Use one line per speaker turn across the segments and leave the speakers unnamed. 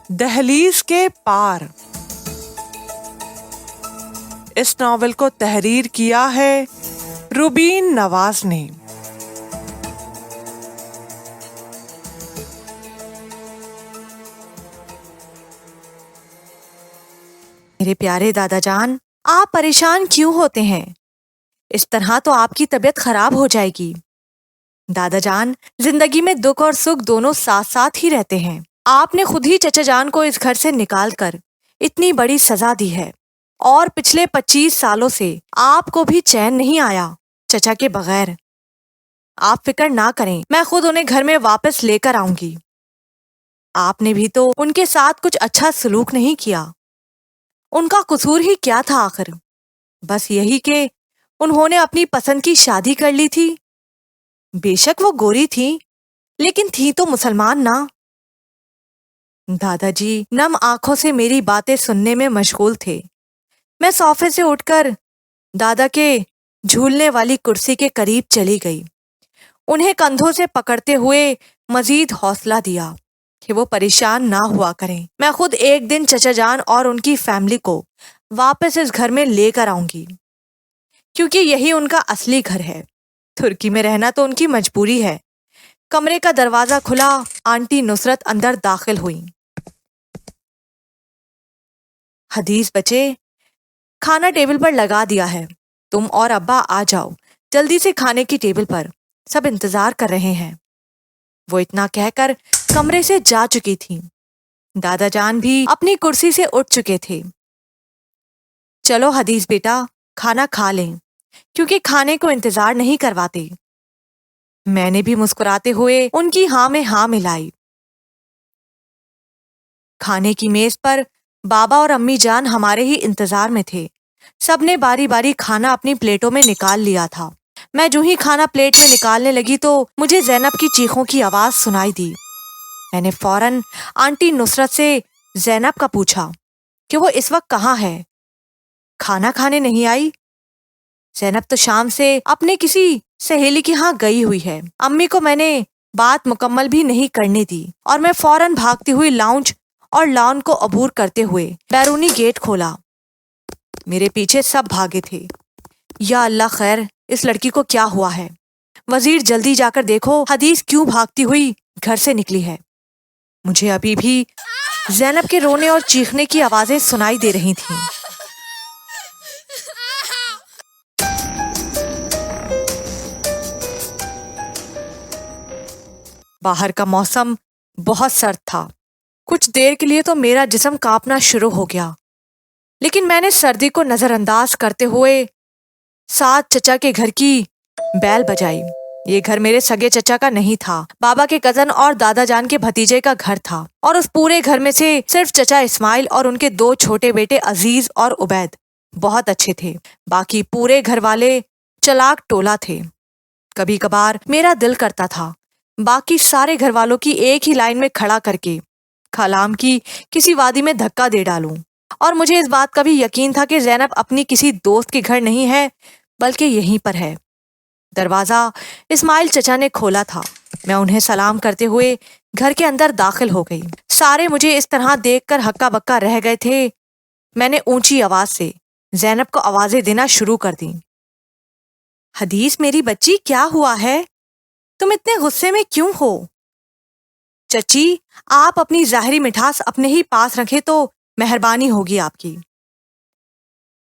دہلیز کے پار اس ناول کو تحریر کیا ہے روبین نواز نے۔
میرے پیارے دادا جان، آپ پریشان کیوں ہوتے ہیں؟ اس طرح تو آپ کی طبیعت خراب ہو جائے گی۔ دادا جان، زندگی میں دکھ اور سکھ دونوں ساتھ ساتھ ہی رہتے ہیں۔ آپ نے خود ہی چچا جان کو اس گھر سے نکال کر اتنی بڑی سزا دی ہے، اور پچھلے 25 سالوں سے آپ کو بھی چین نہیں آیا چچا کے بغیر۔ آپ فکر نہ کریں، میں خود انہیں گھر میں واپس لے کر آؤں گی۔ آپ نے بھی تو ان کے ساتھ کچھ اچھا سلوک نہیں کیا۔ ان کا قصور ہی کیا تھا آخر؟ بس یہی کہ انہوں نے اپنی پسند کی شادی کر لی تھی۔ بے شک وہ گوری تھی، لیکن تھی تو مسلمان نہ۔ دادا جی نم آنکھوں سے میری باتیں سننے میں مشغول تھے۔ میں صوفے سے اٹھ کر دادا کے جھولنے والی کرسی کے قریب چلی گئی، انہیں کندھوں سے پکڑتے ہوئے مزید حوصلہ دیا کہ وہ پریشان نہ ہوا کریں۔ میں خود ایک دن چچا جان اور ان کی فیملی کو واپس اس گھر میں لے کر آؤں گی، کیونکہ یہی ان کا اصلی گھر ہے۔ ترکی میں رہنا تو ان کی مجبوری ہے۔ کمرے کا دروازہ کھلا، آنٹی نصرت اندر داخل ہوئیں۔ حدیث بچے، کھانا ٹیبل پر لگا دیا ہے، تم اور ابا آ جاؤ جلدی سے کھانے کی ٹیبل پر، سب انتظار کر رہے ہیں۔ وہ اتنا کہہ کر کمرے سے جا چکی تھیں۔ دادا جان بھی اپنی کرسی سے اٹھ چکے تھے۔ چلو حدیث بیٹا، کھانا کھا لیں، کیونکہ کھانے کو انتظار نہیں کرواتے۔ میں نے بھی مسکراتے ہوئے ان کی ہاں میں ہاں ملائی۔ کھانے کی میز پر بابا اور امی جان ہمارے ہی انتظار میں تھے۔ سب نے باری باری کھانا اپنی پلیٹوں میں نکال لیا تھا۔ میں جو ہی کھانا پلیٹ میں نکالنے لگی تو مجھے زینب کی چیخوں کی آواز سنائی دی۔ میں نے فوراً آنٹی نصرت سے زینب کا پوچھا کہ وہ اس وقت کہاں ہے، کھانا کھانے نہیں آئی؟ زینب تو شام سے اپنے کسی سہیلی کے ہاں گئی ہوئی ہے۔ امی کو میں نے بات مکمل بھی نہیں کرنے دی، اور میں فوراً بھاگتی ہوئی لاؤنج اور لان کو عبور کرتے ہوئے بیرونی گیٹ کھولا۔ میرے پیچھے سب بھاگے تھے۔ یا اللہ خیر، اس لڑکی کو کیا ہوا ہے؟ وزیر جلدی جا کر دیکھو حدیث کیوں بھاگتی ہوئی گھر سے نکلی ہے۔ مجھے ابھی بھی زینب کے رونے اور چیخنے کی آوازیں سنائی دے رہی تھیں۔ باہر کا موسم بہت سرد تھا۔ کچھ دیر کے لیے تو میرا جسم کانپنا شروع ہو گیا، لیکن میں نے سردی کو نظر انداز کرتے ہوئے ساتھ چچا کے گھر کی بیل بجائی۔ یہ گھر میرے سگے چچا کا نہیں تھا، بابا کے کزن اور دادا جان کے بھتیجے کا گھر تھا، اور اس پورے گھر میں سے صرف چچا اسماعیل اور ان کے 2 چھوٹے بیٹے عزیز اور عبید بہت اچھے تھے۔ باقی پورے گھر والے چلاک ٹولا تھے۔ کبھی کبھار میرا دل کرتا تھا باقی سارے گھر والوں کی ایک ہی لائن میں کھڑا کر کے کھلام کی کسی وادی میں دھکا دے ڈالوں، اور مجھے اس بات کا بھی یقین تھا کہ زینب اپنی کسی دوست کے گھر نہیں ہے بلکہ یہیں پر ہے۔ دروازہ اسماعیل چچا نے کھولا تھا۔ میں انہیں سلام کرتے ہوئے گھر کے اندر داخل ہو گئی۔ سارے مجھے اس طرح دیکھ کر ہکا بکا رہ گئے تھے۔ میں نے اونچی آواز سے زینب کو آوازیں دینا شروع کر دیں۔ حدیث میری بچی، کیا ہوا ہے؟ تم اتنے غصے میں کیوں ہو؟ چچی، آپ اپنی ظاہری مٹھاس اپنے ہی پاس رکھیں تو مہربانی ہوگی آپ کی۔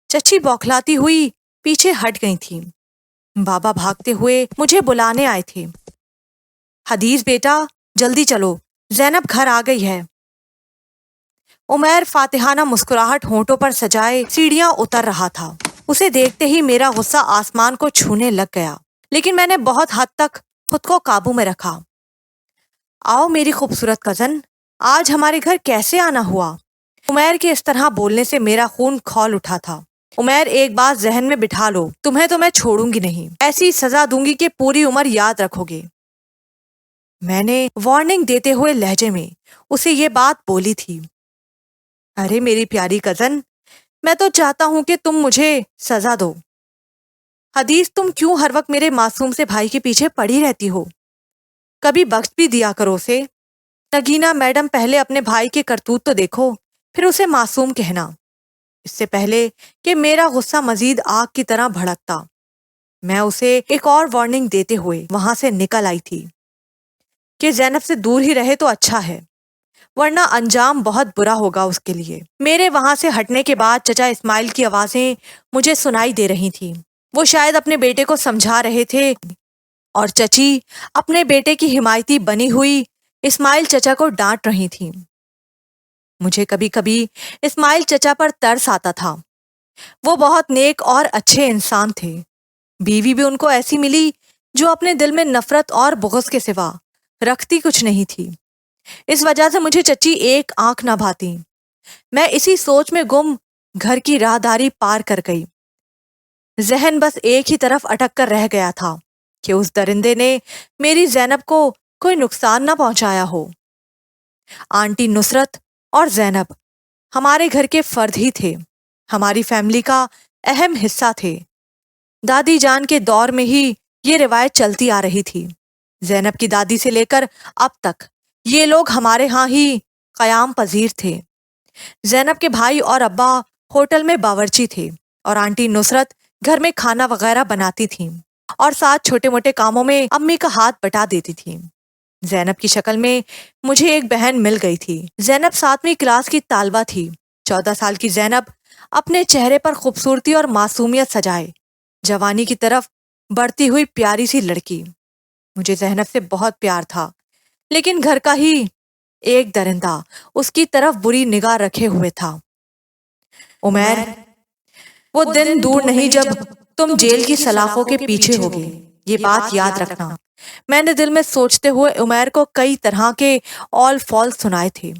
چچی بوکھلاتی ہوئی پیچھے ہٹ گئی تھی۔ بابا بھاگتے ہوئے مجھے بلانے آئے تھے۔ حدیث بیٹا، جلدی چلو، زینب گھر آ گئی ہے۔ عمیر فاتحانہ مسکراہٹ ہونٹوں پر سجائے سیڑھیاں اتر رہا تھا۔ اسے دیکھتے ہی میرا غصہ آسمان کو چھونے لگ گیا، لیکن میں نے بہت حد تک خود کو قابو میں رکھا۔ آؤ میری خوبصورت کزن، آج ہمارے گھر کیسے آنا ہوا؟ عمیر کے اس طرح بولنے سے میرا خون کھول اٹھا تھا۔ عمیر، ایک بات ذہن میں بٹھا لو، تمہیں تو میں چھوڑوں گی نہیں، ایسی سزا دوں گی کہ پوری عمر یاد رکھو گے۔ میں نے وارننگ دیتے ہوئے لہجے میں اسے یہ بات بولی تھی۔ ارے میری پیاری کزن، میں تو چاہتا ہوں کہ تم مجھے سزا دو۔ حدیث، تم کیوں ہر وقت میرے معصوم سے بھائی کے پیچھے پڑی رہتی ہو؟ کبھی بخش بھی دیا کرو اسے۔ نگینا میڈم، پہلے اپنے بھائی کے کرتوت تو دیکھو، پھر اسے معصوم کہنا۔ اس سے پہلے کہ میرا غصہ مزید آگ کی طرح بھڑکتا، میں اسے ایک اور وارننگ دیتے ہوئے وہاں سے نکل آئی تھی کہ زینب سے دور ہی رہے تو اچھا ہے، ورنہ انجام بہت برا ہوگا اس کے لیے۔ میرے وہاں سے ہٹنے کے بعد چچا اسماعیل کی آوازیں مجھے سنائی دے رہی تھیں۔ وہ شاید اپنے بیٹے کو سمجھا رہے تھے، اور چچی اپنے بیٹے کی حمایتی بنی ہوئی اسماعیل چچا کو ڈانٹ رہی تھیں۔ مجھے کبھی کبھی اسماعیل چچا پر ترس آتا تھا۔ وہ بہت نیک اور اچھے انسان تھے۔ بیوی بھی ان کو ایسی ملی جو اپنے دل میں نفرت اور بغض کے سوا رکھتی کچھ نہیں تھی۔ اس وجہ سے مجھے چچی ایک آنکھ نہ بھاتی۔ میں اسی سوچ میں گم گھر کی راہداری پار کر گئی۔ ذہن بس ایک ہی طرف اٹک کر رہ گیا تھا کہ اس درندے نے میری زینب کو کوئی نقصان نہ پہنچایا ہو۔ آنٹی نصرت اور زینب ہمارے گھر کے فرد ہی تھے، ہماری فیملی کا اہم حصہ تھے۔ دادی جان کے دور میں ہی یہ روایت چلتی آ رہی تھی۔ زینب کی دادی سے لے کر اب تک یہ لوگ ہمارے ہاں ہی قیام پذیر تھے۔ زینب کے بھائی اور ابا ہوٹل میں باورچی تھے، اور آنٹی نصرت گھر میں کھانا وغیرہ بناتی تھیں، اور ساتھ چھوٹے موٹے کاموں میں امی کا ہاتھ بٹا دیتی تھیں۔ زینب کی شکل میں مجھے ایک بہن مل گئی تھی۔ زینب 7ویں کلاس کی طالبہ تھی۔ 14 سال کی زینب اپنے چہرے پر خوبصورتی اور معصومیت سجائے جوانی کی طرف بڑھتی ہوئی پیاری سی لڑکی۔ مجھے زینب سے بہت پیار تھا، لیکن گھر کا ہی ایک درندہ اس کی طرف بری نگاہ رکھے ہوئے تھا۔ عمیر، وہ دن دور نہیں جب تم جیل کی سلاخوں کے پیچھے ہوگے، یہ بات یاد رکھنا۔ میں نے دل میں سوچتے ہوئے عمیر کو کئی طرح کے آل فال سنائے تھے،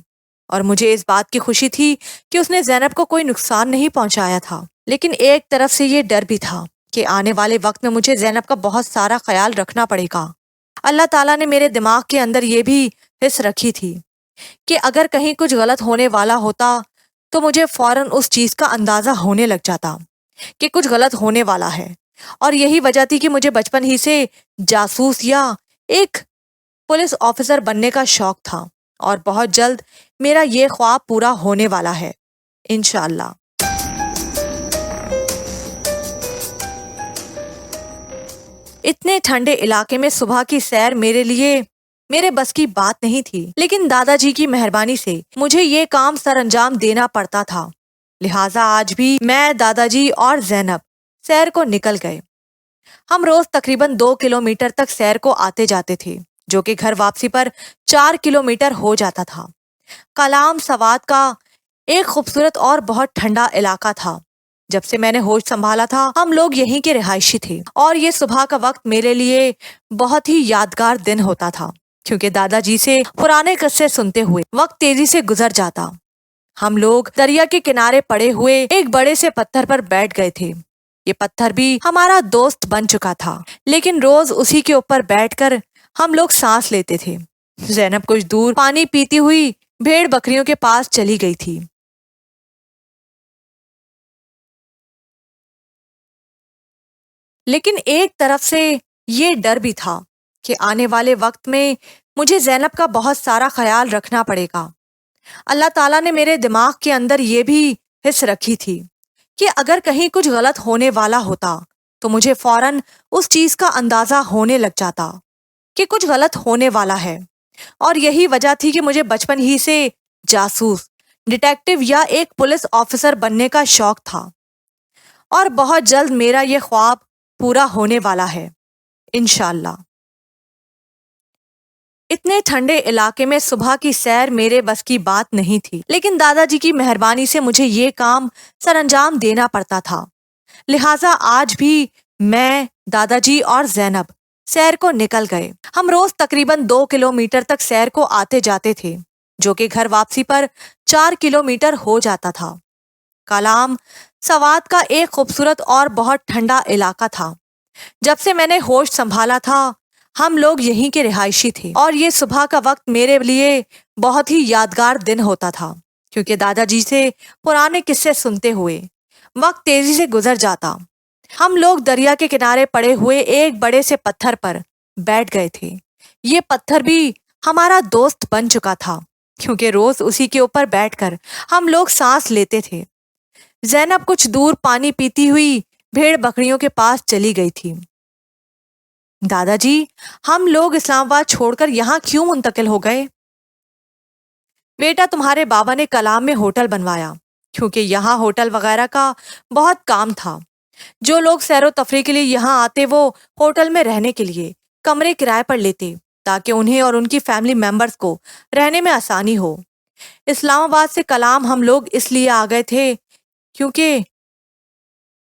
اور مجھے اس بات کی خوشی تھی کہ اس نے زینب کو کوئی نقصان نہیں پہنچایا تھا۔ لیکن ایک طرف سے یہ ڈر بھی تھا کہ آنے والے وقت میں مجھے زینب کا بہت سارا خیال رکھنا پڑے گا۔ اللہ تعالیٰ نے میرے دماغ کے اندر یہ بھی حس رکھی تھی کہ اگر کہیں کچھ غلط ہونے والا ہوتا تو مجھے فوراً اس چیز کا اندازہ ہونے لگ جاتا کہ کچھ غلط ہونے والا ہے، اور یہی وجہ تھی کہ مجھے بچپن ہی سے جاسوس یا ایک پولیس آفیسر بننے کا شوق تھا، اور بہت جلد میرا یہ خواب پورا ہونے والا ہے انشاءاللہ۔ اتنے ٹھنڈے علاقے میں صبح کی سیر میرے لیے میرے بس کی بات نہیں تھی، لیکن دادا جی کی مہربانی سے مجھے یہ کام سر انجام دینا پڑتا تھا، لہٰذا آج بھی میں، دادا جی اور زینب سیر کو نکل گئے۔ ہم روز تقریباً 2 کلومیٹر تک سیر کو آتے جاتے تھے، جو کہ گھر واپسی پر 4 کلومیٹر ہو جاتا تھا۔ کلام سوات کا ایک خوبصورت اور بہت ٹھنڈا علاقہ تھا۔ جب سے میں نے ہوش سنبھالا تھا ہم لوگ یہیں کے رہائشی تھے، اور یہ صبح کا وقت میرے لیے بہت ہی یادگار دن ہوتا تھا، کیونکہ دادا جی سے پرانے قصے سنتے ہوئے وقت تیزی سے گزر جاتا۔ ہم لوگ دریا کے کنارے پڑے ہوئے ایک بڑے سے پتھر پر بیٹھ گئے تھے۔ یہ پتھر بھی ہمارا دوست بن چکا تھا، لیکن روز اسی کے اوپر بیٹھ کر ہم لوگ سانس لیتے تھے۔ زینب کچھ دور پانی پیتی ہوئی بھیڑ بکریوں کے پاس چلی گئی تھی۔ لیکن ایک طرف سے یہ ڈر بھی تھا کہ آنے والے وقت میں مجھے زینب کا بہت سارا خیال رکھنا پڑے گا۔ اللہ تعالیٰ نے میرے دماغ کے اندر یہ بھی حس رکھی تھی کہ اگر کہیں کچھ غلط ہونے والا ہوتا تو مجھے فوراً اس چیز کا اندازہ ہونے لگ جاتا کہ کچھ غلط ہونے والا ہے، اور یہی وجہ تھی کہ مجھے بچپن ہی سے جاسوس، ڈیٹیکٹیو یا ایک پولیس آفیسر بننے کا شوق تھا، اور بہت جلد میرا یہ خواب پورا ہونے والا ہے انشاءاللہ۔ اتنے ٹھنڈے علاقے میں صبح کی سیر میرے بس کی بات نہیں تھی، لیکن دادا جی کی مہربانی سے مجھے یہ کام سر انجام دینا پڑتا تھا، لہٰذا آج بھی میں، دادا جی اور زینب سیر کو نکل گئے۔ ہم روز تقریباً 2 کلومیٹر تک سیر کو آتے جاتے تھے، جو کہ گھر واپسی پر 4 کلومیٹر ہو جاتا تھا۔ کلام سوات کا ایک خوبصورت اور بہت ٹھنڈا علاقہ تھا۔ جب سے میں نے ہوش سنبھالا تھا ہم لوگ یہیں کے رہائشی تھے، اور یہ صبح کا وقت میرے لیے بہت ہی یادگار دن ہوتا تھا، کیونکہ دادا جی سے پرانے قصے سنتے ہوئے وقت تیزی سے گزر جاتا۔ ہم لوگ دریا کے کنارے پڑے ہوئے ایک بڑے سے پتھر پر بیٹھ گئے تھے۔ یہ پتھر بھی ہمارا دوست بن چکا تھا کیونکہ روز اسی کے اوپر بیٹھ کر ہم لوگ سانس لیتے تھے۔ زینب کچھ دور پانی پیتی ہوئی بھیڑ بکریوں کے پاس چلی گئی تھی۔ دادا جی، ہم لوگ اسلام آباد چھوڑ کر یہاں کیوں منتقل ہو گئے؟ بیٹا، تمہارے بابا نے کلام میں ہوٹل بنوایا کیونکہ یہاں ہوٹل وغیرہ کا بہت کام تھا۔ جو لوگ سیر و تفریح کے لیے یہاں آتے وہ ہوٹل میں رہنے کے لیے کمرے کرائے پر لیتے تاکہ انہیں اور ان کی فیملی ممبرز کو رہنے میں آسانی ہو۔ اسلام آباد سے کلام ہم لوگ اس لیے آ گئے تھے کیونکہ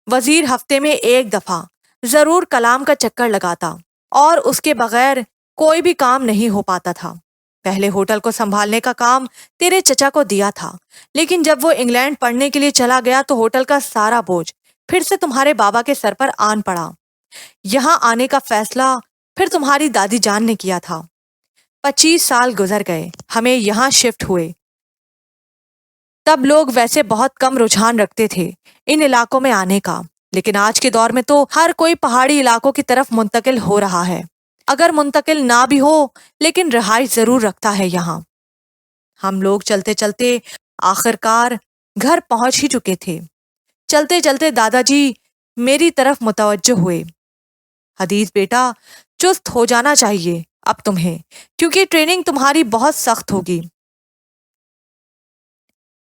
وزیر ہفتے میں ایک دفعہ ضرور کلام کا چکر لگاتا اور اس کے بغیر کوئی بھی کام نہیں ہو پاتا تھا۔ پہلے ہوٹل کو سنبھالنے کا کام تیرے چچا کو دیا تھا، لیکن جب وہ انگلینڈ پڑھنے کے لیے چلا گیا تو ہوٹل کا سارا بوجھ پھر سے تمہارے بابا کے سر پر آن پڑا۔ یہاں آنے کا فیصلہ پھر تمہاری دادی جان نے کیا تھا۔ 25 سال گزر گئے ہمیں یہاں شفٹ ہوئے۔ تب لوگ ویسے بہت کم رجحان رکھتے تھے ان علاقوں میں آنے کا، لیکن آج کے دور میں تو ہر کوئی پہاڑی علاقوں کی طرف منتقل ہو رہا ہے۔ اگر منتقل نہ بھی ہو لیکن رہائش ضرور رکھتا ہے یہاں۔ ہم لوگ چلتے چلتے آخرکار گھر پہنچ ہی چکے تھے۔ چلتے چلتے دادا جی میری طرف متوجہ ہوئے۔ حدیث بیٹا، چست ہو جانا چاہیے اب تمہیں، کیونکہ ٹریننگ تمہاری بہت سخت ہوگی۔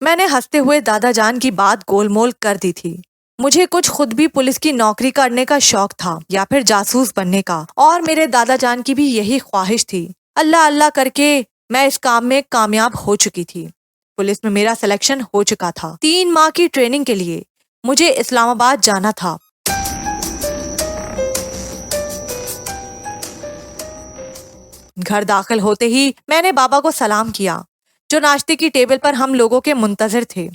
میں نے ہنستے ہوئے دادا جان کی بات گول مول کر دی تھی۔ مجھے کچھ خود بھی پولیس کی نوکری کرنے کا شوق تھا یا پھر جاسوس بننے کا، اور میرے دادا جان کی بھی یہی خواہش تھی۔ اللہ اللہ کر کے میں اس کام میں کامیاب ہو چکی تھی۔ پولیس میں میرا سلیکشن ہو چکا تھا۔ 3 ماہ کی ٹریننگ کے لیے مجھے اسلام آباد جانا تھا۔ گھر داخل ہوتے ہی میں نے بابا کو سلام کیا جو ناشتے کی ٹیبل پر ہم لوگوں کے منتظر تھے۔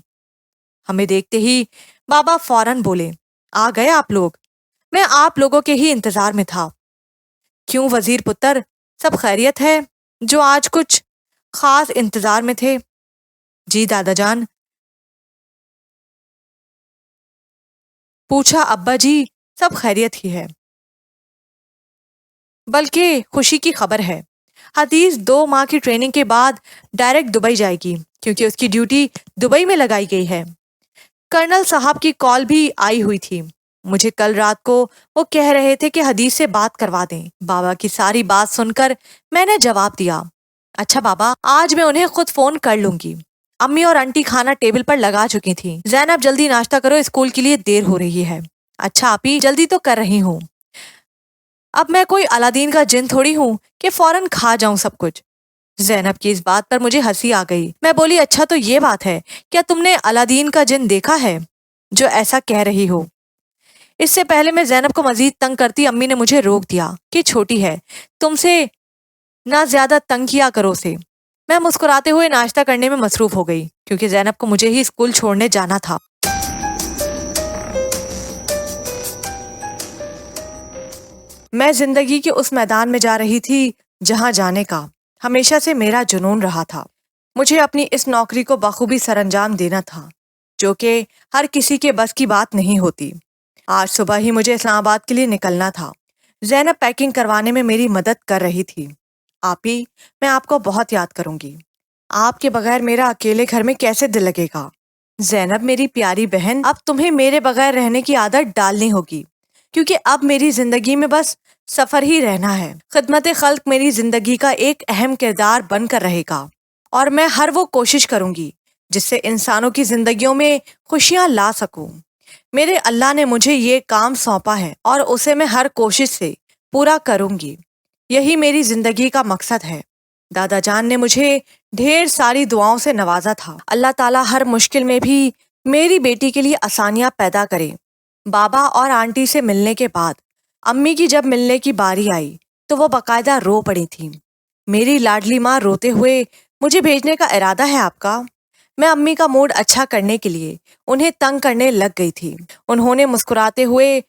ہمیں دیکھتے ہی بابا فوراً بولے، آ گئے آپ لوگ؟ میں آپ لوگوں کے ہی انتظار میں تھا۔ کیوں وزیر پتر، سب خیریت ہے جو آج کچھ خاص انتظار میں تھے؟ جی دادا جان، پوچھا ابا جی، سب خیریت ہی ہے، بلکہ خوشی کی خبر ہے۔ حدیث 2 ماہ کی ٹریننگ کے بعد ڈائریکٹ دبئی جائے گی کیونکہ اس کی ڈیوٹی دبئی میں لگائی گئی ہے۔ کرنل صاحب کی کال بھی آئی ہوئی تھی۔ مجھے کل رات کو وہ کہہ رہے تھے کہ حدیث سے بات کروا دیں۔ بابا کی ساری بات سن کر میں نے جواب دیا، اچھا بابا، آج میں انہیں خود فون کر لوں گی۔ امی اور انٹی کھانا ٹیبل پر لگا چکی تھیں۔ زینب جلدی ناشتہ کرو، اسکول کے لیے دیر ہو رہی ہے۔ اچھا آپی، جلدی تو کر رہی ہوں۔ اب میں کوئی الادین کا جن تھوڑی ہوں کہ فوراً کھا جاؤں سب کچھ۔ زینب کی اس بات پر مجھے ہنسی آ گئی۔ میں بولی، اچھا تو یہ بات ہے، کیا تم نے الادین کا جن دیکھا ہے جو ایسا کہہ رہی ہو؟ اس سے پہلے میں زینب کو مزید تنگ کرتی، امی نے مجھے روک دیا کہ چھوٹی ہے، تم سے نہ زیادہ تنگ کیا کرو اسے۔ میں مسکراتے ہوئے ناشتہ کرنے میں مصروف ہو گئی کیونکہ زینب کو مجھے ہی اسکول چھوڑنے جانا تھا۔ میں زندگی کے اس میدان میں جا رہی تھی جہاں جانے کا ہمیشہ سے میرا جنون رہا تھا۔ مجھے اپنی اس نوکری کو بخوبی سر انجام دینا تھا، جو کہ ہر کسی کے بس کی بات نہیں ہوتی۔ آج صبح ہی مجھے اسلام آباد کے لیے نکلنا تھا۔ زینب پیکنگ کروانے میں میری مدد کر رہی تھی۔ آپی، میں آپ کو بہت یاد کروں گی۔ آپ کے بغیر میرا اکیلے گھر میں کیسے دل لگے گا؟ زینب میری پیاری بہن، اب تمہیں میرے بغیر رہنے کی عادت ڈالنی ہوگی، کیونکہ اب میری زندگی میں بس سفر ہی رہنا ہے۔ خدمت خلق میری زندگی کا ایک اہم کردار بن کر رہے گا، اور میں ہر وہ کوشش کروں گی جس سے انسانوں کی زندگیوں میں خوشیاں لا سکوں۔ میرے اللہ نے مجھے یہ کام سونپا ہے اور اسے میں ہر کوشش سے پورا کروں گی۔ یہی میری زندگی کا مقصد ہے۔ دادا جان نے مجھے ڈھیر ساری دعاؤں سے نوازا تھا۔ اللہ تعالیٰ ہر مشکل میں بھی میری بیٹی کے لیے آسانیاں پیدا کرے۔ بابا اور آنٹی سے ملنے کے بعد امی کی جب ملنے کی باری آئی تو وہ باقاعدہ رو پڑی تھیں۔ میری لاڈلی ماں روتے ہوئے، مجھے بھیجنے کا ارادہ ہے آپ کا؟ میں امی کا موڈ اچھا کرنے کے لیے انہیں تنگ کرنے لگ گئی تھی۔ انہوں نے مسکراتے ہوئے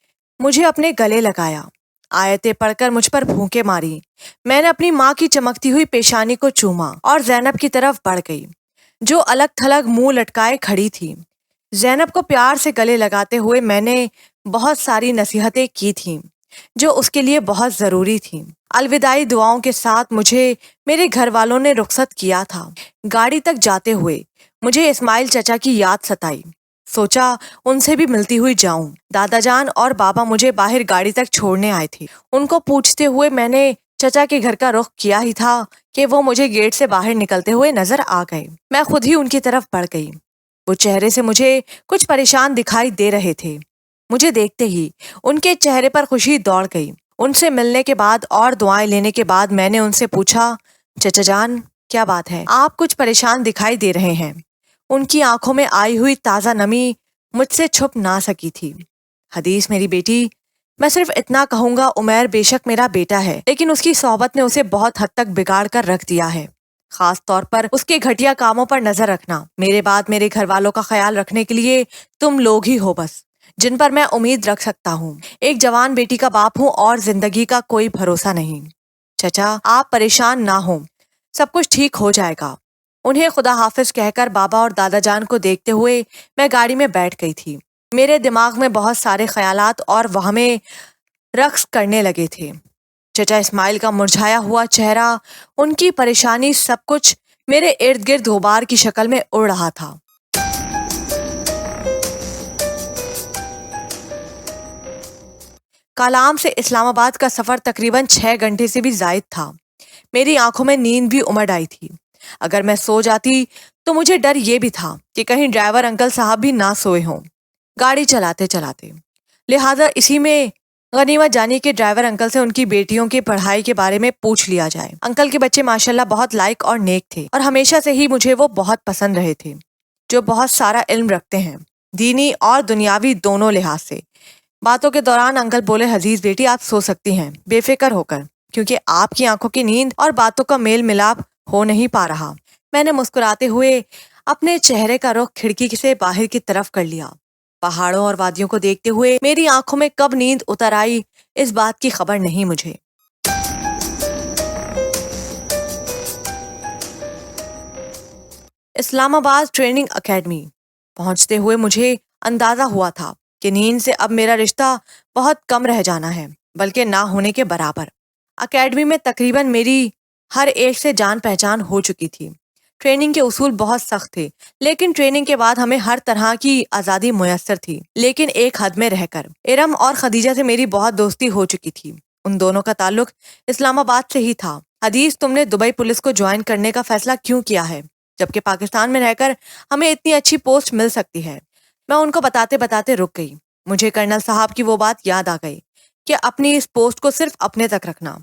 مجھے اپنے گلے لگایا، آیتیں پڑھ کر مجھ پر پھونکے ماری۔ میں نے اپنی ماں کی چمکتی ہوئی پیشانی کو چوما اور زینب کی طرف بڑھ گئی جو الگ تھلگ منہ لٹکائے کھڑی تھی۔ زینب کو پیار سے گلے لگاتے ہوئے میں نے بہت ساری نصیحتیں کی تھیں جو اس کے لیے بہت ضروری تھی۔ الوداعی دعاؤں کے ساتھ مجھے میرے گھر والوں نے رخصت کیا تھا۔ گاڑی تک جاتے ہوئے مجھے اسماعیل چچا کی یاد ستائی۔ سوچا ان سے بھی ملتی ہوئی جاؤں۔ دادا جان اور بابا مجھے باہر گاڑی تک چھوڑنے آئے تھے۔ ان کو پوچھتے ہوئے میں نے چچا کے گھر کا رخ کیا ہی تھا کہ وہ مجھے گیٹ سے باہر نکلتے ہوئے نظر آ گئے۔ میں خود ہی ان کی طرف بڑھ گئی۔ وہ چہرے سے مجھے کچھ پریشان دکھائی دے رہے تھے۔ مجھے دیکھتے ہی ان کے چہرے پر خوشی دوڑ گئی۔ ان سے ملنے کے بعد اور دعائیں لینے کے بعد میں نے ان سے پوچھا، چچا جان کیا بات ہے؟ آپ کچھ پریشان دکھائی دے رہے ہیں۔ ان کی آنکھوں میں آئی ہوئی تازہ نمی مجھ سے چھپ نہ سکی تھی۔ حدیث میری بیٹی، میں صرف اتنا کہوں گا، عمیر بے شک میرا بیٹا ہے، لیکن اس کی صحبت نے اسے بہت حد تک بگاڑ کر رکھ دیا ہے۔ خاص طور پر اس کے گھٹیا کاموں پر نظر رکھنا۔ میرے بعد میرے گھر والوں کا خیال رکھنے کے لیے تم لوگ ہی ہو بس، جن پر میں امید رکھ سکتا ہوں۔ ایک جوان بیٹی کا باپ ہوں اور زندگی کا کوئی بھروسہ نہیں۔ چچا آپ پریشان نہ ہوں، سب کچھ ٹھیک ہو جائے گا۔ انہیں خدا حافظ کہہ کر بابا اور دادا جان کو دیکھتے ہوئے میں گاڑی میں بیٹھ گئی تھی۔ میرے دماغ میں بہت سارے خیالات اور وہمیں رقص کرنے لگے تھے۔ چچا اسماعیل کا مرجھایا ہوا چہرہ، ان کی پریشانی، سب کچھ میرے ارد گرد غبار کی شکل میں اڑ رہا تھا۔ کالام سے اسلام آباد کا سفر تقریباً 6 گھنٹے سے بھی زائد تھا۔ میری آنکھوں میں نیند بھی امڑ آئی تھی۔ اگر میں سو جاتی تو مجھے ڈر یہ بھی تھا کہ کہیں ڈرائیور انکل صاحب بھی نہ سوئے ہوں گاڑی چلاتے چلاتے۔ لہٰذا اسی میں غنیمت جانی کہ ڈرائیور انکل سے ان کی بیٹیوں کی پڑھائی کے بارے میں پوچھ لیا جائے۔ انکل کے بچے ماشاءاللہ بہت لائق اور نیک تھے، اور ہمیشہ سے ہی مجھے وہ بہت پسند رہے تھے، جو بہت سارا علم رکھتے ہیں، دینی اور دنیاوی دونوں لحاظ سے۔ باتوں کے دوران انکل بولے، عزیز بیٹی آپ سو سکتی ہیں بے فکر ہو کر، کیونکہ آپ کی آنکھوں کی نیند اور باتوں کا میل ملاپ ہو نہیں پا رہا۔ میں نے مسکراتے ہوئے اپنے چہرے کا رخ کھڑکی سے باہر کی طرف کر لیا۔ پہاڑوں اور وادیوں کو دیکھتے ہوئے میری آنکھوں میں کب نیند اتر آئی اس بات کی خبر نہیں مجھے۔ اسلام آباد ٹریننگ اکیڈمی پہنچتے ہوئے مجھے اندازہ ہوا تھا کہ نیند سے اب میرا رشتہ بہت کم رہ جانا ہے، بلکہ نہ ہونے کے برابر۔ اکیڈمی میں تقریباً میری ہر ایک سے جان پہچان ہو چکی تھی۔ ٹریننگ کے اصول بہت سخت تھے، لیکن ٹریننگ کے بعد ہمیں ہر طرح کی آزادی میسر تھی، لیکن ایک حد میں رہ کر۔ ارم اور خدیجہ سے میری بہت دوستی ہو چکی تھی۔ ان دونوں کا تعلق اسلام آباد سے ہی تھا۔ حدیث، تم نے دبئی پولیس کو جوائن کرنے کا فیصلہ کیوں کیا ہے، جبکہ پاکستان میں رہ کر ہمیں اتنی اچھی پوسٹ مل سکتی ہے؟ میں ان کو بتاتے بتاتے رک گئی۔ مجھے کرنل صاحب کی وہ بات یاد آ گئی کہ اپنی اس پوسٹ کو صرف اپنے تک رکھنا۔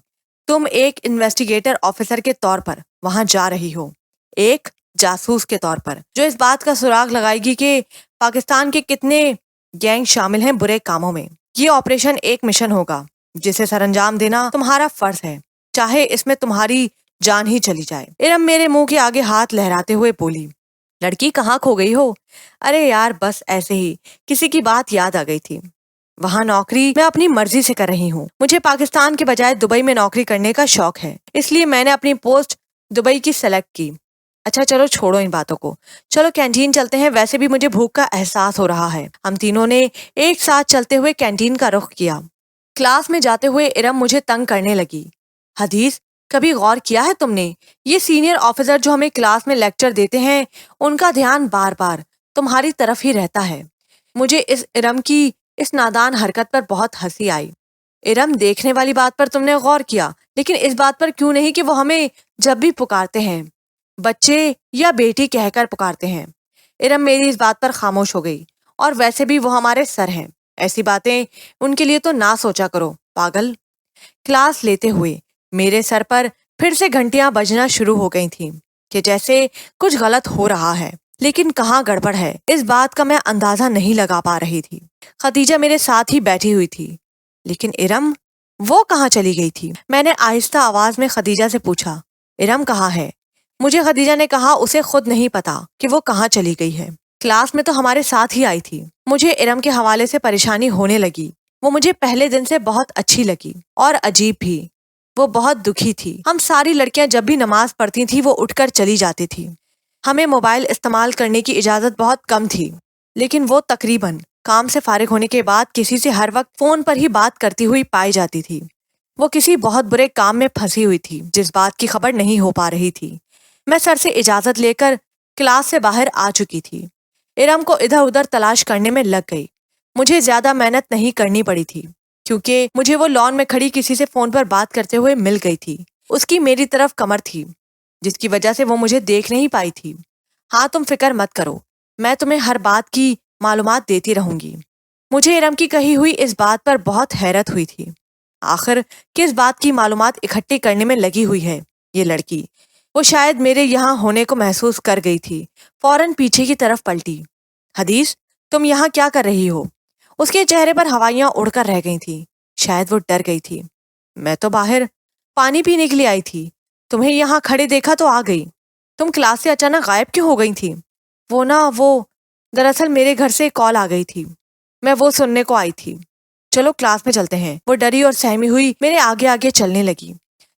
تم ایک انویسٹیگیٹر آفیسر کے طور پر وہاں جا رہی ہو، ایک جاسوس کے طور پر، جو اس بات کا سراغ لگائے گی کہ پاکستان کے کتنے گینگ شامل ہیں برے کاموں میں۔ یہ آپریشن ایک مشن ہوگا جسے سر انجام دینا تمہارا فرض ہے، چاہے اس میں تمہاری جان ہی چلی جائے۔ ارم میرے منہ کے آگے ہاتھ لہراتے ہوئے بولی، لڑکی کہاں کھو گئی ہو؟ ارے یار بس ایسے ہی کسی کی بات یاد آ گئی تھی۔ وہاں نوکری میں اپنی مرضی سے کر رہی ہوں۔ مجھے پاکستان کے بجائے دبئی میں نوکری کرنے کا شوق ہے، اس لیے میں نے اپنی پوسٹ دبئی کی سلیکٹ کی۔ اچھا چلو چھوڑو ان باتوں کو، چلو کینٹین چلتے ہیں، ویسے بھی مجھے بھوک کا احساس ہو رہا ہے۔ ہم تینوں نے ایک ساتھ چلتے ہوئے کینٹین کا رخ کیا۔ کلاس میں جاتے ہوئے ارم مجھے تنگ کرنے لگی۔ حدیث، کبھی غور کیا ہے تم نے، یہ سینئر آفیسر جو ہمیں کلاس میں لیکچر دیتے ہیں، ان کا دھیان بار بار تمہاری طرف ہی رہتا ہے۔ مجھے اس ارم کی اس نادان حرکت پر بہت ہنسی آئی۔ ارم، دیکھنے والی بات پر تم نے غور کیا، لیکن اس بات پر کیوں نہیں کہ وہ ہمیں جب بھی پکارتے ہیں بچے یا بیٹی کہہ کر پکارتے ہیں؟ ارم میری اس بات پر خاموش ہو گئی۔ اور ویسے بھی وہ ہمارے سر ہیں، ایسی باتیں ان کے لیے تو نہ سوچا کرو پاگل۔ کلاس لیتے ہوئے میرے سر پر پھر سے گھنٹیاں بجنا شروع ہو گئی تھیں کہ جیسے کچھ غلط ہو رہا ہے، لیکن کہاں گڑبڑ ہے اس بات کا میں اندازہ نہیں لگا پا رہی تھی۔ خدیجہ میرے ساتھ ہی بیٹھی ہوئی تھی، لیکن ارم وہ کہاں چلی گئی تھی؟ میں نے آہستہ آواز میں خدیجہ سے پوچھا، ارم کہاں ہے؟ مجھے خدیجہ نے کہا اسے خود نہیں پتا کہ وہ کہاں چلی گئی ہے، کلاس میں تو ہمارے ساتھ ہی آئی تھی۔ مجھے ارم کے حوالے سے پریشانی ہونے لگی۔ وہ مجھے پہلے دن سے بہت اچھی لگی اور عجیب بھی۔ وہ بہت دکھی تھی۔ ہم ساری لڑکیاں جب بھی نماز پڑھتی تھی وہ اٹھ کر چلی جاتی تھی۔ ہمیں موبائل استعمال کرنے کی اجازت بہت کم تھی، لیکن وہ تقریباً کام سے فارغ ہونے کے بعد کسی سے ہر وقت فون پر ہی بات کرتی ہوئی پائی جاتی تھی۔ وہ کسی بہت برے کام میں پھنسی ہوئی تھی جس بات کی خبر نہیں ہو پا رہی تھی۔ میں سر سے اجازت لے کر کلاس سے باہر آ چکی تھی۔ ارم کو ادھر ادھر تلاش کرنے میں لگ گئی۔ مجھے زیادہ محنت نہیں کرنی پڑی تھی کیونکہ مجھے وہ لان میں کھڑی کسی سے فون پر بات کرتے ہوئے مل گئی تھی۔ اس کی میری طرف کمر تھی جس کی وجہ سے وہ مجھے دیکھ نہیں پائی تھی۔ ہاں تم فکر مت کرو، میں تمہیں ہر بات کی معلومات دیتی رہوں گی۔ مجھے ارم کی کہی ہوئی اس بات پر بہت حیرت ہوئی تھی۔ آخر کس بات کی معلومات اکٹھی کرنے میں لگی ہوئی ہے یہ لڑکی؟ وہ شاید میرے یہاں ہونے کو محسوس کر گئی تھی۔ فوراً پیچھے کی طرف پلٹی۔ حدیث، تم یہاں کیا کر رہی ہو؟ اس کے چہرے پر ہوائیاں اڑ کر رہ گئی تھیں۔ شاید وہ ڈر گئی تھی۔ میں تو باہر پانی پینے کے لیے آئی تھی، تمہیں یہاں کھڑے دیکھا تو آ گئی۔ تم کلاس سے اچانک غائب کیوں ہو گئی تھی؟ وہ دراصل میرے گھر سے کال آ گئی تھی، میں وہ سننے کو آئی تھی۔ چلو کلاس میں چلتے ہیں۔ وہ ڈری اور سہمی ہوئی میرے آگے آگے چلنے لگی،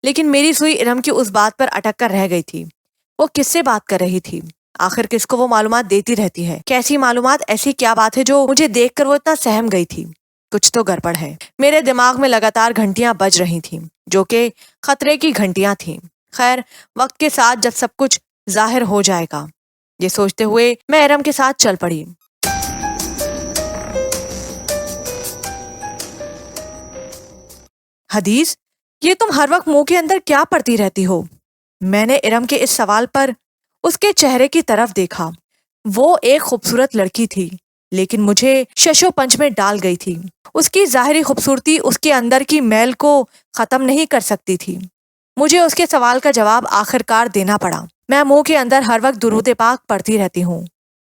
لیکن میری سوئی ارم کی اس بات پر اٹک کر رہ گئی تھی۔ وہ کس سے بات کر رہی تھی؟ آخر کس کو وہ معلومات دیتی رہتی ہے؟ کیسی معلومات؟ ایسی کیا بات ہے جو مجھے دیکھ کر وہ اتنا سہم گئی تھی؟ کچھ تو گڑبڑ ہے۔ میرے دماغ میں لگاتار گھنٹیاں بج رہی تھیں جو کہ خطرے کی گھنٹیاں تھیں۔ خیر، وقت کے ساتھ جب سب کچھ ظاہر ہو جائے گا، یہ سوچتے ہوئے میں ارم کے ساتھ چل پڑی۔ حدیث، یہ تم ہر وقت منہ کے اندر کیا پڑتی رہتی ہو؟ میں نے ارم کے اس سوال پر اس کے چہرے کی طرف دیکھا۔ وہ ایک خوبصورت لڑکی تھی لیکن مجھے شش و پنج میں ڈال گئی تھی۔ اس کی ظاہری خوبصورتی اس کے اندر کی میل کو ختم نہیں کر سکتی تھی۔ مجھے اس کے سوال کا جواب آخرکار دینا پڑا۔ میں منہ کے اندر ہر وقت درود پاک پڑھتی رہتی ہوں۔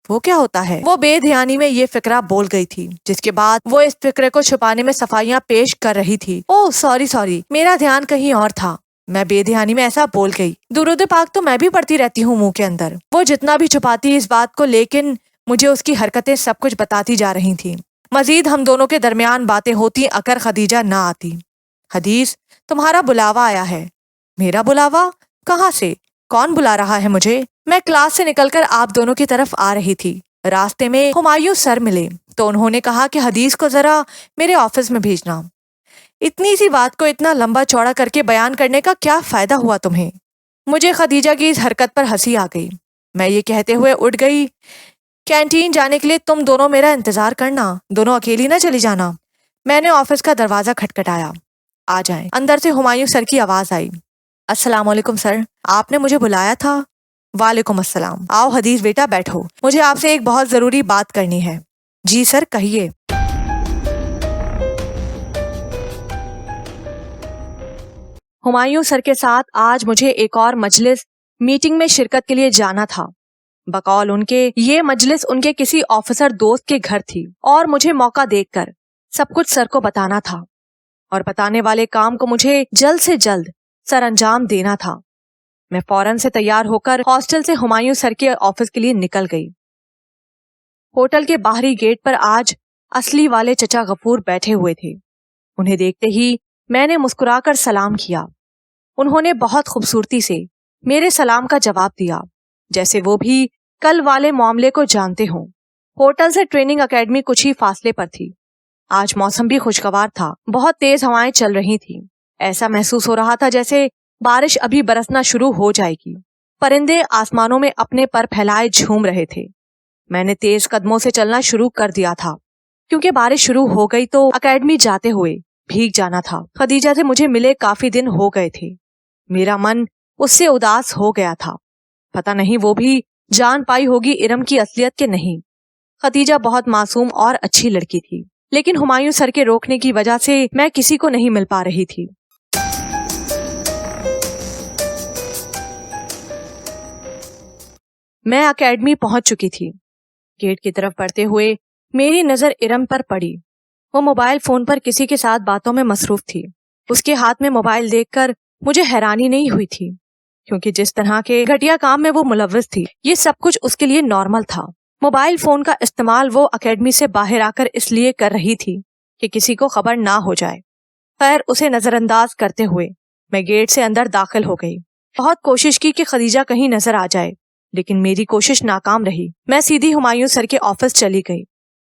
وہ کیا ہوتا ہے؟ وہ بے دھیانی میں یہ فقرہ بول گئی تھی، جس کے بعد وہ اس فقرے کو چھپانے میں صفائیاں پیش کر رہی تھی۔ اوہ سوری، میرا دھیان کہیں اور تھا۔ میں بے دھیانی میں ایسا بول گئی۔ درود پاک تو میں بھی پڑھتی رہتی ہوں منہ کے اندر۔ وہ جتنا بھی چھپاتی اس بات کو، لیکن مجھے اس کی حرکتیں سب کچھ بتاتی جا رہی تھیں۔ مزید ہم دونوں کے درمیان باتیں ہوتی اگر خدیجہ نہ آتی۔ حدیث، تمہارا بلاوا آیا ہے۔ میرا بلاوا؟ کہاں سے؟ کون بلا رہا ہے مجھے؟ میں کلاس سے نکل کر آپ دونوں کی طرف آ رہی تھی۔ راستے میں ہمایوں سر ملے تو انہوں نے کہا کہ حدیث کو ذرا میرے آفس میں بھیجنا۔ اتنی سی بات کو اتنا لمبا چوڑا کر کے بیان کرنے کا کیا فائدہ ہوا تمہیں؟ مجھے خدیجہ کی اس حرکت پر ہنسی آ گئی۔ میں یہ کہتے ہوئے اٹھ گئی، کینٹین جانے کے لیے تم دونوں میرا انتظار کرنا، دونوں اکیلی نہ چلی جانا۔ میں نے آفس کا دروازہ کھٹکھٹایا۔ آ جائیں۔ اندر سے ہمایوں سر کی آواز آئی۔ السلام علیکم سر، آپ نے مجھے بلایا تھا؟ وعلیکم السلام۔ آؤ حدیث بیٹا بیٹھو، مجھے آپ سے ایک بہت ضروری بات کرنی ہے۔ جی سر، کہیے۔ ہمایوں سر کے ساتھ آج مجھے ایک اور مجلس میٹنگ میں شرکت کے لیے جانا تھا۔ بقول ان کے یہ مجلس ان کے کسی آفیسر دوست کے گھر تھی اور مجھے موقع دیکھ کر سب کچھ سر کو بتانا تھا، اور بتانے والے کام کو مجھے جلد سے جلد سر انجام دینا تھا۔ میں فوراً سے تیار ہو کر ہاسٹل سے ہمایوں سر کے آفس کے لیے نکل گئی۔ ہوٹل کے باہری گیٹ پر آج اصلی والے چچا غفور بیٹھے ہوئے تھے۔ انہیں دیکھتے ہی میں نے مسکرا کر سلام کیا۔ انہوں نے بہت خوبصورتی سے میرے سلام کا جواب دیا، جیسے وہ بھی کل والے معاملے کو جانتے ہوں۔ ہوٹل سے ٹریننگ اکیڈمی کچھ ہی فاصلے پر تھی۔ آج موسم بھی خوشگوار تھا، بہت تیز ہوائیں چل رہی تھیں۔ ایسا محسوس ہو رہا تھا جیسے بارش ابھی برسنا شروع ہو جائے گی۔ پرندے آسمانوں میں اپنے پر پھیلائے جھوم رہے تھے۔ میں نے تیز قدموں سے چلنا شروع کر دیا تھا کیونکہ بارش شروع ہو گئی تو اکیڈمی جاتے ہوئے بھیگ جانا تھا۔ خدیجہ سے مجھے ملے کافی دن ہو گئے تھے۔ میرا من اس سے اداس ہو گیا تھا۔ پتہ نہیں وہ بھی جان پائی ہوگی ارم کی اصلیت کے نہیں۔ خدیجہ بہت معصوم اور اچھی لڑکی تھی، لیکن ہمایوں سر کے روکنے کی وجہ سے میں کسی کو نہیں مل پا رہی تھی۔ میں اکیڈمی پہنچ چکی تھی۔ گیٹ کی طرف بڑھتے ہوئے میری نظر ارم پر پڑی۔ وہ موبائل فون پر کسی کے ساتھ باتوں میں مصروف تھی۔ اس کے ہاتھ میں موبائل دیکھ کر مجھے حیرانی نہیں ہوئی تھی، کیونکہ جس طرح کے گھٹیا کام میں وہ ملوث تھی، یہ سب کچھ اس کے لیے نارمل تھا۔ موبائل فون کا استعمال وہ اکیڈمی سے باہر آ کر اس لیے کر رہی تھی کہ کسی کو خبر نہ ہو جائے۔ خیر، اسے نظر انداز کرتے ہوئے میں گیٹ سے اندر داخل ہو گئی۔ بہت کوشش کی کہ خدیجہ کہیں نظر آ جائے، لیکن میری کوشش ناکام رہی۔ میں سیدھی ہمایوں سر کے آفس چلی گئی۔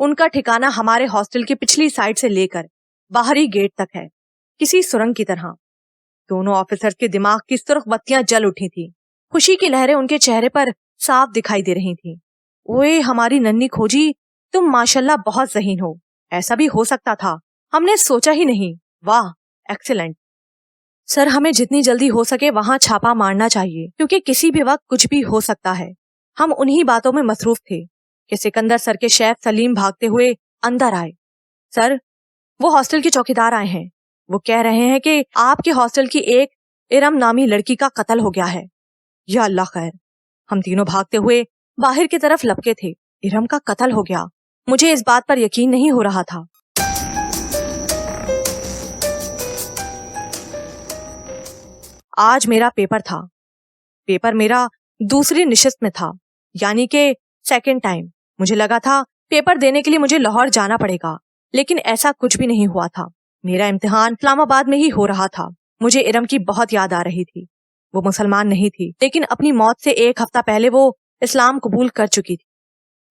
ان کا ٹھکانہ ہمارے ہاسٹل کی پچھلی سائڈ سے لے کر باہری گیٹ تک ہے، کسی سرنگ کی طرح۔ دونوں آفیسرز کے دماغ کی سرخ بتیاں جل اٹھی تھی، خوشی کی لہریں ان کے چہرے پر صاف دکھائی دے رہی تھیں۔ اوئے ہماری ننھی کھوجی، تم ماشاءاللہ بہت ذہین ہو، ایسا بھی ہو سکتا تھا، ہم نے سوچا ہی نہیں، واہ ایکسیلنٹ۔ سر ہمیں جتنی جلدی ہو سکے وہاں چھاپا مارنا چاہیے، کیونکہ کسی بھی وقت کچھ بھی ہو سکتا ہے۔ ہم انہی باتوں میں مصروف تھے کہ سکندر سر کے شیف سلیم بھاگتے ہوئے اندر آئے۔ سر، وہ ہاسٹل کے چوکیدار آئے ہیں، وہ کہہ رہے ہیں کہ آپ کے ہاسٹل کی ایک ارم نامی لڑکی کا قتل ہو گیا ہے۔ یا اللہ خیر۔ ہم تینوں بھاگتے ہوئے باہر کی طرف لپکے تھے۔ ارم کا قتل ہو گیا، مجھے اس بات پر یقین نہیں ہو رہا تھا۔ آج میرا پیپر تھا، پیپر میرا دوسری نشست میں تھا، یعنی کہ سیکنڈ ٹائم۔ مجھے لگا تھا پیپر دینے کے لیے مجھے لاہور جانا پڑے گا، لیکن ایسا کچھ بھی نہیں ہوا تھا۔ میرا امتحان اسلام آباد میں ہی ہو رہا تھا۔ مجھے ارم کی بہت یاد آ رہی تھی۔ وہ مسلمان نہیں تھی، لیکن اپنی موت سے ایک ہفتہ پہلے وہ اسلام قبول کر چکی تھی۔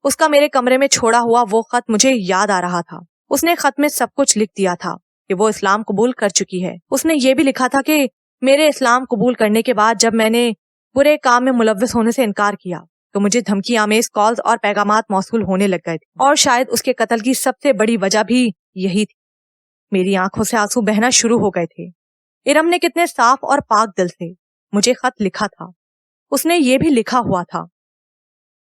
اس کا میرے کمرے میں چھوڑا ہوا وہ خط مجھے یاد آ رہا تھا۔ اس نے خط میں سب کچھ لکھ دیا تھا کہ وہ اسلام قبول کر چکی ہے۔ اس نے یہ بھی لکھا تھا کہ میرے اسلام قبول کرنے کے بعد جب میں نے برے کام میں ملوث ہونے سے انکار کیا تو مجھے دھمکی آمیز کالز اور پیغامات موصول ہونے لگ گئے تھے، اور شاید اس کے قتل کی سب سے بڑی وجہ بھی یہی تھی۔ میری آنکھوں سے آنسو بہنا شروع ہو گئے تھے۔ ارم نے کتنے صاف اور پاک دل سے مجھے خط لکھا تھا۔ اس نے یہ بھی لکھا ہوا تھا،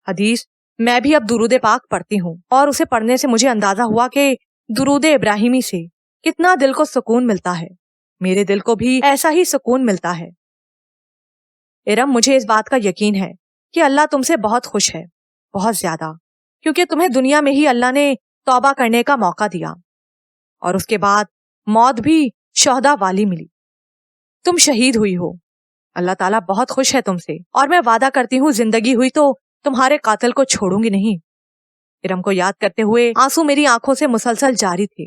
حدیث، میں بھی اب درود پاک پڑھتی ہوں، اور اسے پڑھنے سے مجھے اندازہ ہوا کہ درود ابراہیمی سے کتنا دل کو سکون ملتا ہے۔ میرے دل کو بھی ایسا ہی سکون ملتا ہے۔ ارم، مجھے اس بات کا یقین ہے کہ اللہ تم سے بہت خوش ہے، بہت زیادہ، کیونکہ تمہیں دنیا میں ہی اللہ نے توبہ کرنے کا موقع دیا، اور اس کے بعد موت بھی شہداء والی ملی۔ تم شہید ہوئی ہو، اللہ تعالیٰ بہت خوش ہے تم سے، اور میں وعدہ کرتی ہوں زندگی ہوئی تو تمہارے قاتل کو چھوڑوں گی نہیں۔ ارم کو یاد کرتے ہوئے آنسو میری آنکھوں سے مسلسل جاری تھے۔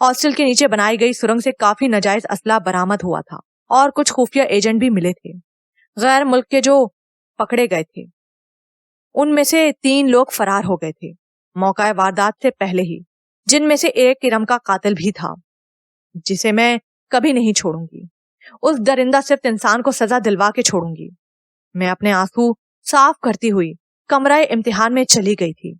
ہاسٹل کے نیچے بنائی گئی سرنگ سے کافی ناجائز اسلحہ برآمد ہوا تھا، اور کچھ خفیہ ایجنٹ بھی ملے تھے، غیر ملک کے جو پکڑے گئے تھے۔ ان میں سے 3 لوگ فرار ہو گئے تھے موقع واردات سے پہلے ہی، جن میں سے ایک ارم کا قاتل بھی تھا، جسے میں کبھی نہیں چھوڑوں گی۔ اس درندہ صرف انسان کو سزا دلوا کے چھوڑوں گی۔ میں اپنے آنسو صاف کرتی ہوئی کمرہ امتحان میں چلی گئی تھی۔